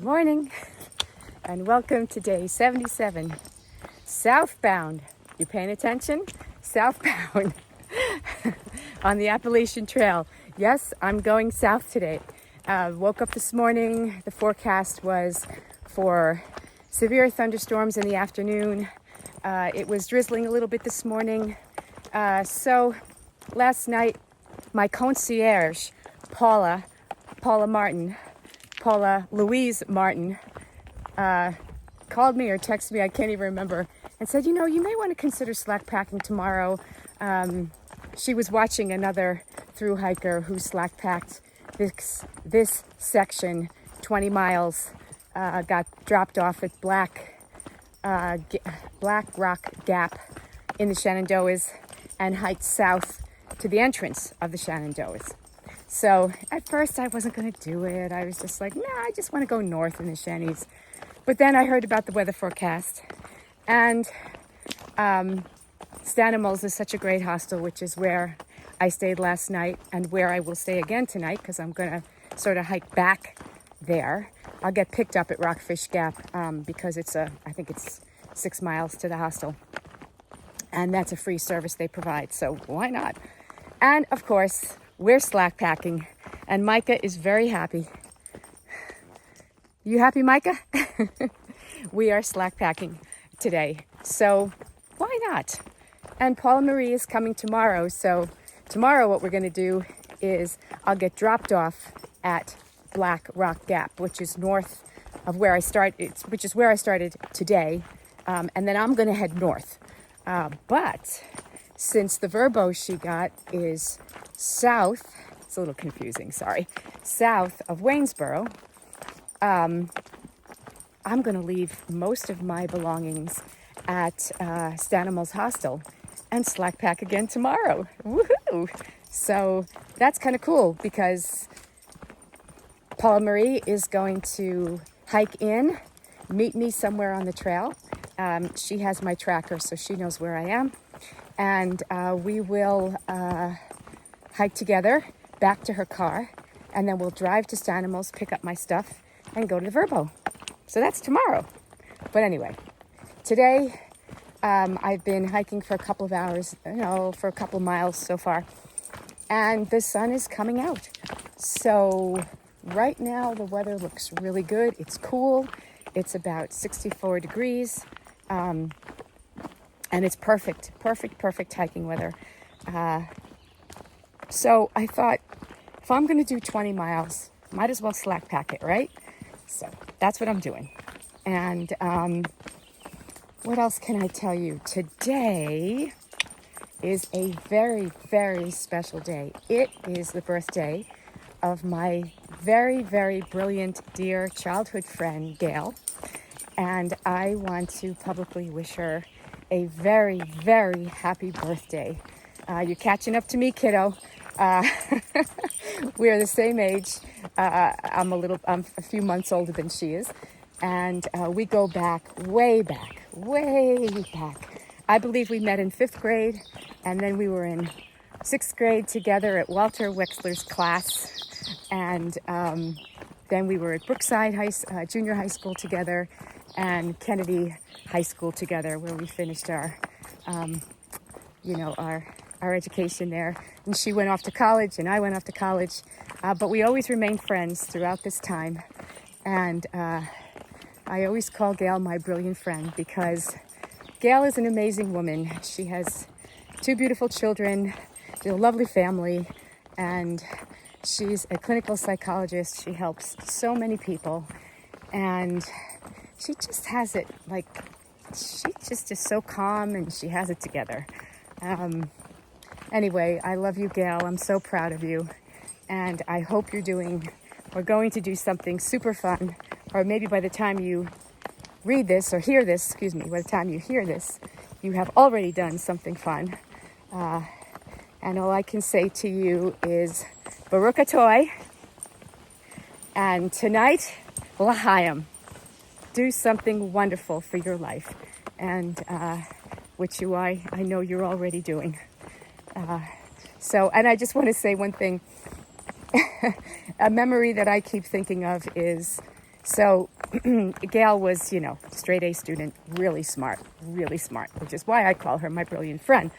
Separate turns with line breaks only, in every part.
morning and welcome to day 77, southbound. You paying attention? Southbound on the Appalachian Trail. Yes, I'm going south today. Woke up this morning. The forecast was for severe thunderstorms in the afternoon. It was drizzling a little bit this morning. So last night, my concierge, Paula Louise Martin, called me or texted me, I can't even remember, and said, you may want to consider slack packing tomorrow. She was watching another thru hiker who slack packed this section, 20 miles, got dropped off at Black Rock Gap in the Shenandoahs and hiked south to the entrance of the Shenandoahs. So at first I wasn't going to do it. I was just like, I just want to go north in the Shennies. But then I heard about the weather forecast, and Stanimals is such a great hostel, which is where I stayed last night and where I will stay again tonight, because I'm going to sort of hike back there. I'll get picked up at Rockfish Gap because I think it's 6 miles to the hostel. And that's a free service they provide, so why not? And of course, we're slack packing, and Micah is very happy. You happy, Micah? We are slack packing today, so why not? And Paula Marie is coming tomorrow, so tomorrow what we're going to do is I'll get dropped off at Black Rock Gap, which is north of where I started, which is where I started today, and then I'm going to head north. But since the Verbo she got is south, it's a little confusing, sorry, south of Waynesboro, I'm going to leave most of my belongings at Stanimals Hostel and slack pack again tomorrow. Woohoo! So that's kind of cool because Paula Marie is going to hike in, meet me somewhere on the trail. She has my tracker, so she knows where I am. And we will hike together back to her car, and then we'll drive to Stanimals, pick up my stuff, and go to the Verbo. So that's tomorrow. But anyway, today I've been hiking for a couple of hours, for a couple of miles so far, and the sun is coming out. So right now the weather looks really good. It's cool. It's about 64 degrees. And it's perfect hiking weather. So I thought, if I'm going to do 20 miles, might as well slack pack it, right? So that's what I'm doing. And what else can I tell you? Today is a very, very special day. It is the birthday of my very, very brilliant, dear childhood friend, Gail. And I want to publicly wish her a very, very happy birthday. You're catching up to me, kiddo. We're the same age. I'm a few months older than she is. And we go way back. I believe we met in 5th grade, and then we were in 6th grade together at Walter Wexler's class. And then we were at Brookside Junior High School together, and Kennedy High School together, where we finished our education there. And she went off to college, and I went off to college, but we always remained friends throughout this time. And I always call Gail my brilliant friend because Gail is an amazing woman. She has 2 beautiful children, a lovely family, and she's a clinical psychologist. She helps so many people, and she just has it, she just is so calm, and she has it together. Anyway, I love you, Gail. I'm so proud of you. And I hope we're going to do something super fun, or maybe by the time you read this, or hear this, by the time you hear this, you have already done something fun. And all I can say to you is, Baruch Atoy, and tonight, L'chaim. Do something wonderful for your life, and which I know you're already doing. And I just want to say one thing. A memory that I keep thinking of is So Gail was, straight A student, really smart, which is why I call her my brilliant friend.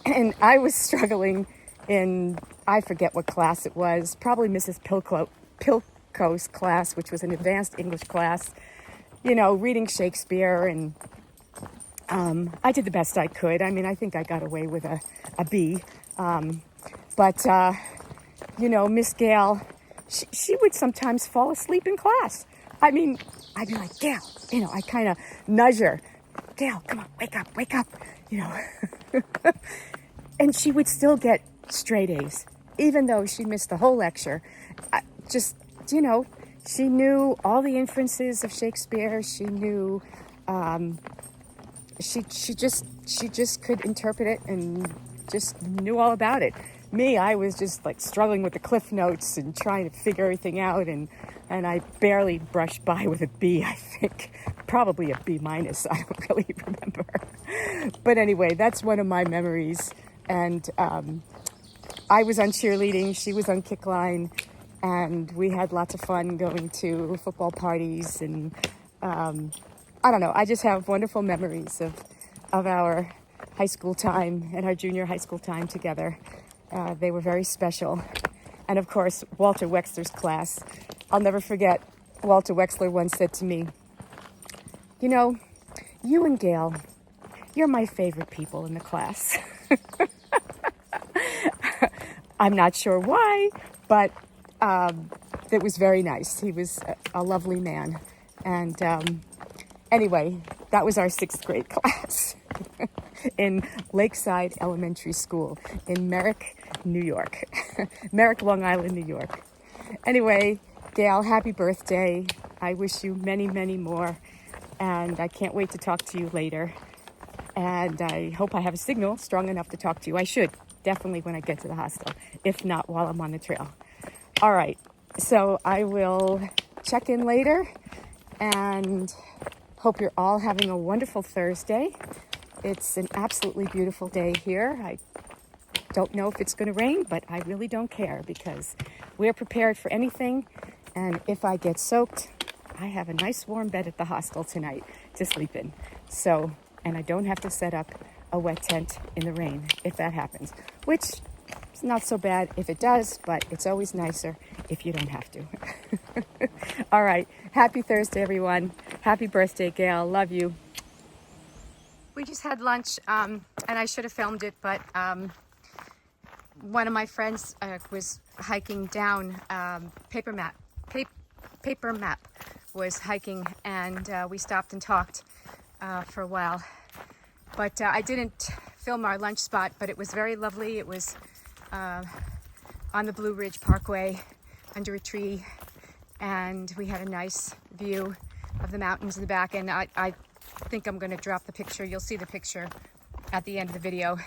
And I was struggling in, I forget what class it was, probably Mrs. Pilco's class, which was an advanced English class, reading Shakespeare. And I did the best I could. I mean, I think I got away with a B. But Miss Gail, she would sometimes fall asleep in class. I mean, I'd be like, Gail, I kind of nudge her. Gail, come on, wake up, And she would still get straight A's, even though she missed the whole lecture. She knew all the inferences of Shakespeare. She knew, she just could interpret it and just knew all about it. Me, I was just like struggling with the cliff notes and trying to figure everything out, and I barely brushed by with a B, I think. Probably a B minus, I don't really remember. But anyway, that's one of my memories. And I was on cheerleading, she was on kick line, and we had lots of fun going to football parties. And I don't know, I just have wonderful memories of our high school time and our junior high school time together. They were very special. And of course, Walter Wexler's class. I'll never forget, Walter Wexler once said to me, you and Gail, you're my favorite people in the class. I'm not sure why, but it was very nice. He was a lovely man. And anyway, that was our 6th grade class in Lakeside Elementary School in Merrick, New York. Merrick, Long Island, New York. Anyway, Gail, happy birthday. I wish you many, many more. And I can't wait to talk to you later. And I hope I have a signal strong enough to talk to you. I should, definitely when I get to the hostel, if not while I'm on the trail. All right, so I will check in later and hope you're all having a wonderful Thursday. It's an absolutely beautiful day here. I don't know if it's going to rain, but I really don't care because we're prepared for anything. And if I get soaked, I have a nice warm bed at the hostel tonight to sleep in. So, and I don't have to set up a wet tent in the rain if that happens, which is not so bad if it does, but it's always nicer if you don't have to. All right. Happy Thursday, everyone. Happy birthday, Gail. Love you. We just had lunch, and I should have filmed it, but one of my friends was hiking down Paper Map was hiking, and we stopped and talked for a while. But I didn't film our lunch spot, but it was very lovely. It was on the Blue Ridge Parkway under a tree, and we had a nice view of the mountains in the back. And I think I'm going to drop the picture. You'll see the picture at the end of the video.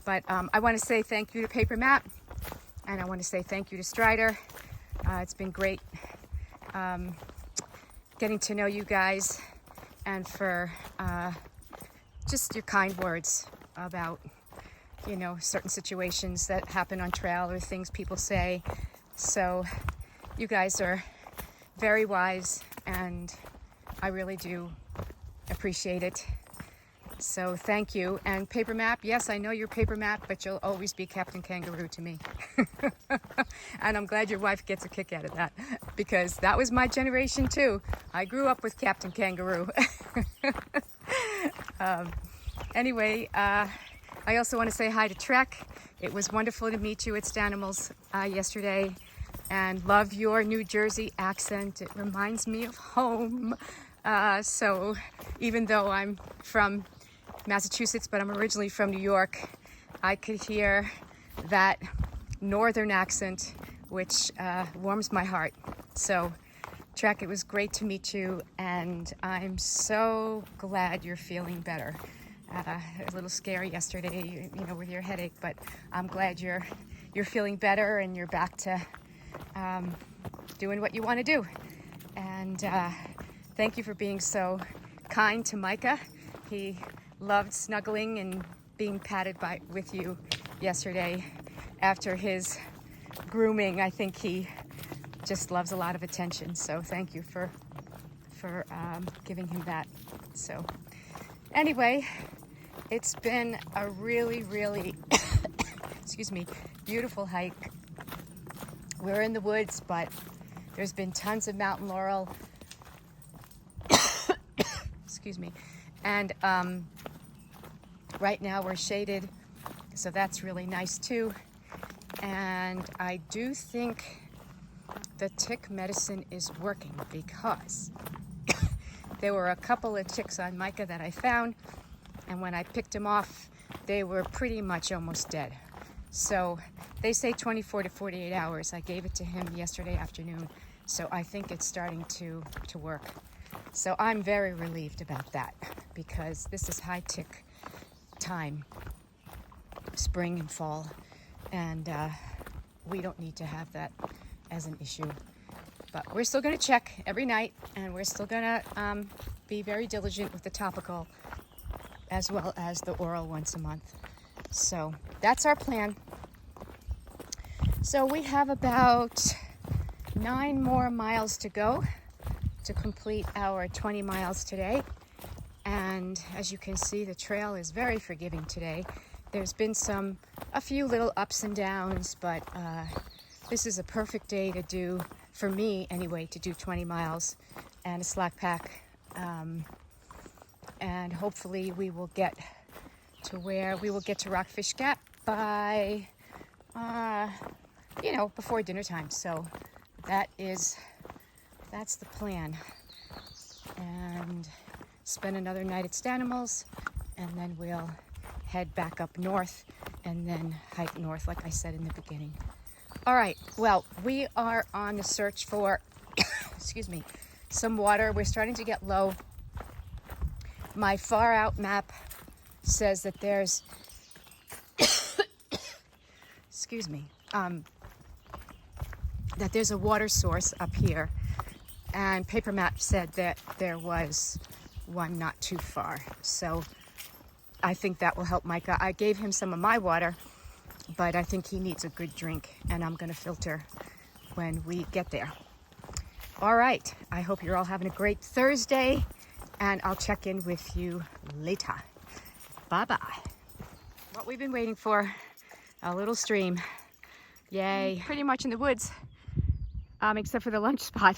But I want to say thank you to Paper Map, and I want to say thank you to Strider. It's been great getting to know you guys, and for just your kind words about, certain situations that happen on trail or things people say. So you guys are very wise, and I really do appreciate it. So thank you. And Paper Map, yes, I know you're Paper Map, but you'll always be Captain Kangaroo to me. And I'm glad your wife gets a kick out of that, because that was my generation too. I grew up with Captain Kangaroo. Anyway, I also want to say hi to Trek. It was wonderful to meet you at Stanimals yesterday, and love your New Jersey accent. It reminds me of home. So even though I'm from Massachusetts, but I'm originally from New York, I could hear that northern accent, which warms my heart. So Trek, it was great to meet you, and I'm so glad you're feeling better. A little scary yesterday, with your headache, but I'm glad you're feeling better and you're back to doing what you want to do. And thank you for being so kind to Micah. He loved snuggling and being patted with you yesterday after his grooming. I think he just loves a lot of attention. So thank you for giving him that. So anyway, it's been a really, really, excuse me, beautiful hike. We're in the woods, but there's been tons of mountain laurel, excuse me, and right now we're shaded, so that's really nice too. And I do think the tick medicine is working, because there were a couple of ticks on Micah that I found, and when I picked them off, they were pretty much almost dead. So they say 24 to 48 hours. I gave it to him yesterday afternoon, so I think it's starting to work. So I'm very relieved about that, because this is high tick time, spring and fall, and we don't need to have that as an issue. But we're still going to check every night, and we're still going to be very diligent with the topical as well as the oral once a month. So that's our plan. So we have about 9 more miles to go to complete our 20 miles today. And as you can see, the trail is very forgiving today. There's been a few little ups and downs, but this is a perfect day to do, for me anyway, to do 20 miles and a slack pack. And hopefully we will get to Rockfish Gap by, before dinner time. So that's the plan. And spend another night at Stanimals, and then we'll head back up north and then hike north, like I said in the beginning. All right, well, we are on the search for, excuse me, some water. We're starting to get low. My far out map says that there's, excuse me, that there's a water source up here, and paper map said that there was one not too far. So I think that will help Micah. I gave him some of my water, but I think he needs a good drink, and I'm going to filter when we get there. All right, I hope you're all having a great Thursday, and I'll check in with you later. Bye-bye. What we've been waiting for, a little stream. Yay. Pretty much in the woods, except for the lunch spot.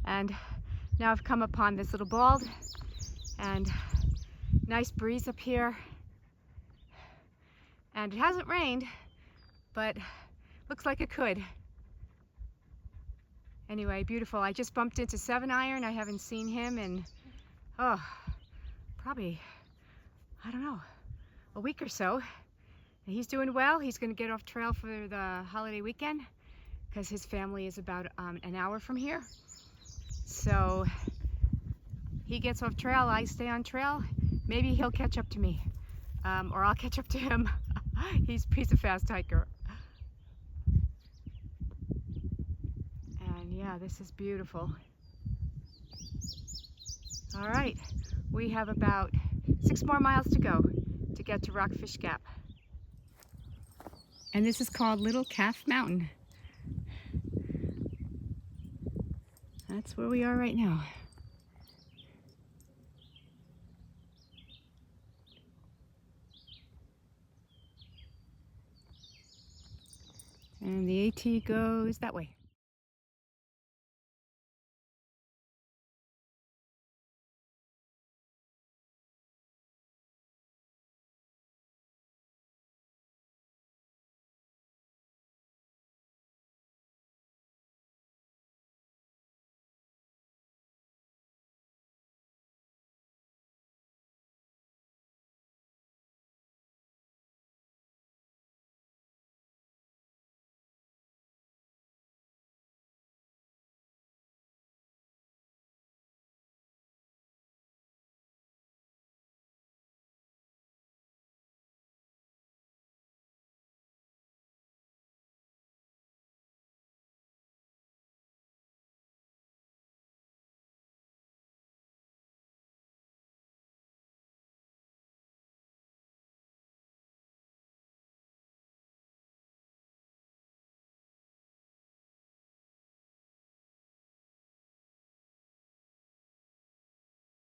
And now I've come upon this little bald, and nice breeze up here. And it hasn't rained, but looks like it could. Anyway, beautiful. I just bumped into 7 Iron. I haven't seen him in, probably, I don't know, a week or so. And he's doing well. He's going to get off trail for the holiday weekend, because his family is about an hour from here. So he gets off trail, I stay on trail. Maybe he'll catch up to me, or I'll catch up to him. He's a fast hiker. And yeah, this is beautiful. All right, we have about 6 more miles to go to get to Rockfish Gap. And this is called Little Calf Mountain. That's where we are right now. And the AT goes that way.